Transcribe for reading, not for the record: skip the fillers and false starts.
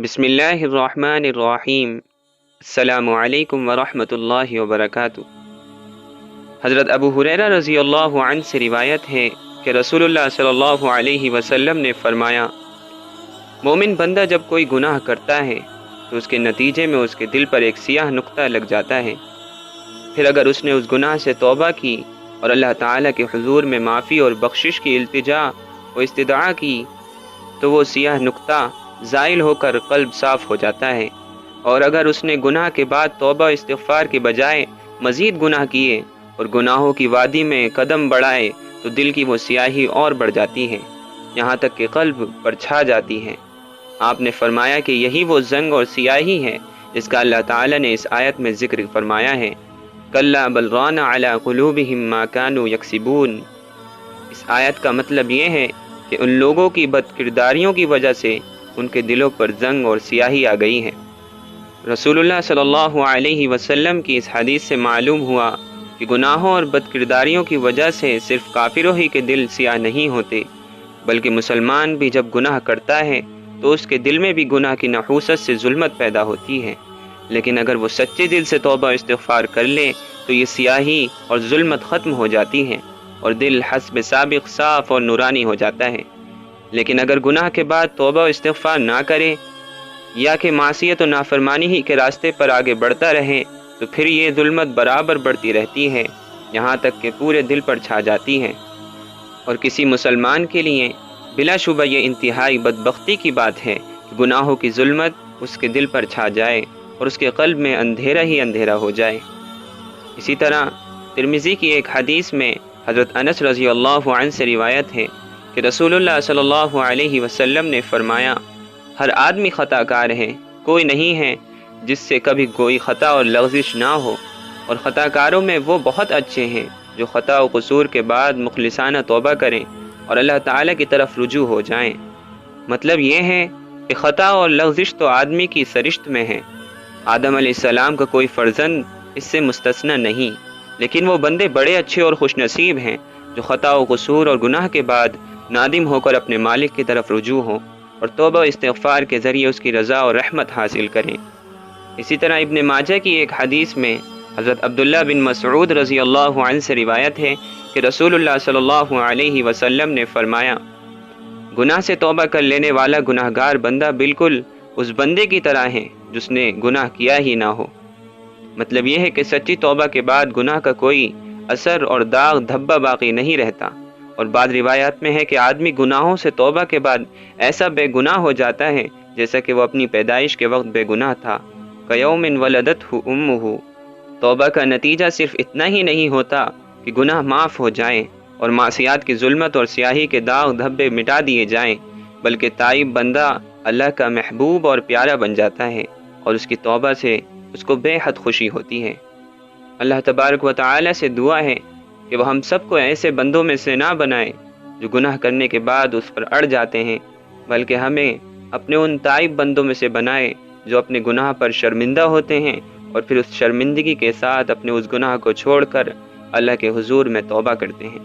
بسم اللہ الرحمن الرحیم۔ السلام علیکم ورحمۃ اللہ وبرکاتہ۔ حضرت ابو ہریرہ رضی اللہ عنہ سے روایت ہے کہ رسول اللہ صلی اللہ علیہ وسلم نے فرمایا، مومن بندہ جب کوئی گناہ کرتا ہے تو اس کے نتیجے میں اس کے دل پر ایک سیاہ نقطہ لگ جاتا ہے۔ پھر اگر اس نے اس گناہ سے توبہ کی اور اللہ تعالیٰ کے حضور میں معافی اور بخشش کی التجا و استدعا کی تو وہ سیاہ نقطہ زائل ہو کر قلب صاف ہو جاتا ہے، اور اگر اس نے گناہ کے بعد توبہ استغفار کے بجائے مزید گناہ کیے اور گناہوں کی وادی میں قدم بڑھائے تو دل کی وہ سیاہی اور بڑھ جاتی ہے، یہاں تک کہ قلب پر چھا جاتی ہے۔ آپ نے فرمایا کہ یہی وہ زنگ اور سیاہی ہے جس کا اللہ تعالیٰ نے اس آیت میں ذکر فرمایا ہے، کلا بل ران علی قلوبہم ما کانوا یکسبون۔ اس آیت کا مطلب یہ ہے کہ ان لوگوں کی بد کرداریوں کی وجہ سے ان کے دلوں پر زنگ اور سیاہی آ گئی ہے۔ رسول اللہ صلی اللہ علیہ وسلم کی اس حدیث سے معلوم ہوا کہ گناہوں اور بد کرداریوں کی وجہ سے صرف کافروں ہی کے دل سیاہ نہیں ہوتے، بلکہ مسلمان بھی جب گناہ کرتا ہے تو اس کے دل میں بھی گناہ کی نحوست سے ظلمت پیدا ہوتی ہے، لیکن اگر وہ سچے دل سے توبہ استغفار کر لے تو یہ سیاہی اور ظلمت ختم ہو جاتی ہے اور دل حسب سابق صاف اور نورانی ہو جاتا ہے۔ لیکن اگر گناہ کے بعد توبہ و استغفار نہ کرے یا کہ معصیت و نافرمانی ہی کے راستے پر آگے بڑھتا رہے تو پھر یہ ظلمت برابر بڑھتی رہتی ہے، یہاں تک کہ پورے دل پر چھا جاتی ہے۔ اور کسی مسلمان کے لیے بلا شبہ یہ انتہائی بدبختی کی بات ہے کہ گناہوں کی ظلمت اس کے دل پر چھا جائے اور اس کے قلب میں اندھیرا ہی اندھیرا ہو جائے۔ اسی طرح ترمذی کی ایک حدیث میں حضرت انس رضی اللہ عنہ سے روایت ہے کہ رسول اللہ صلی اللہ علیہ وسلم نے فرمایا، ہر آدمی خطا کار ہے، کوئی نہیں ہے جس سے کبھی کوئی خطا اور لغزش نہ ہو، اور خطا کاروں میں وہ بہت اچھے ہیں جو خطا و قصور کے بعد مخلصانہ توبہ کریں اور اللہ تعالیٰ کی طرف رجوع ہو جائیں۔ مطلب یہ ہے کہ خطا اور لغزش تو آدمی کی سرشت میں ہے، آدم علیہ السلام کا کوئی فرزند اس سے مستثنی نہیں، لیکن وہ بندے بڑے اچھے اور خوش نصیب ہیں جو خطا و قصور اور گناہ کے بعد نادم ہو کر اپنے مالک کی طرف رجوع ہوں اور توبہ و استغفار کے ذریعے اس کی رضا اور رحمت حاصل کریں۔ اسی طرح ابن ماجہ کی ایک حدیث میں حضرت عبداللہ بن مسعود رضی اللہ عنہ سے روایت ہے کہ رسول اللہ صلی اللہ علیہ وسلم نے فرمایا، گناہ سے توبہ کر لینے والا گناہ گار بندہ بالکل اس بندے کی طرح ہے جس نے گناہ کیا ہی نہ ہو۔ مطلب یہ ہے کہ سچی توبہ کے بعد گناہ کا کوئی اثر اور داغ دھبہ باقی نہیں رہتا، اور بعض روایات میں ہے کہ آدمی گناہوں سے توبہ کے بعد ایسا بے گناہ ہو جاتا ہے جیسا کہ وہ اپنی پیدائش کے وقت بے گناہ تھا، کیوم ولدتہ امہ۔ توبہ کا نتیجہ صرف اتنا ہی نہیں ہوتا کہ گناہ معاف ہو جائیں اور معصیات کی ظلمت اور سیاہی کے داغ دھبے مٹا دیے جائیں، بلکہ تائب بندہ اللہ کا محبوب اور پیارا بن جاتا ہے اور اس کی توبہ سے اس کو بے حد خوشی ہوتی ہے۔ اللہ تبارک و تعالی سے دعا ہے کہ وہ ہم سب کو ایسے بندوں میں سے نہ بنائے جو گناہ کرنے کے بعد اس پر اڑ جاتے ہیں، بلکہ ہمیں اپنے ان تائب بندوں میں سے بنائے جو اپنے گناہ پر شرمندہ ہوتے ہیں اور پھر اس شرمندگی کے ساتھ اپنے اس گناہ کو چھوڑ کر اللہ کے حضور میں توبہ کرتے ہیں۔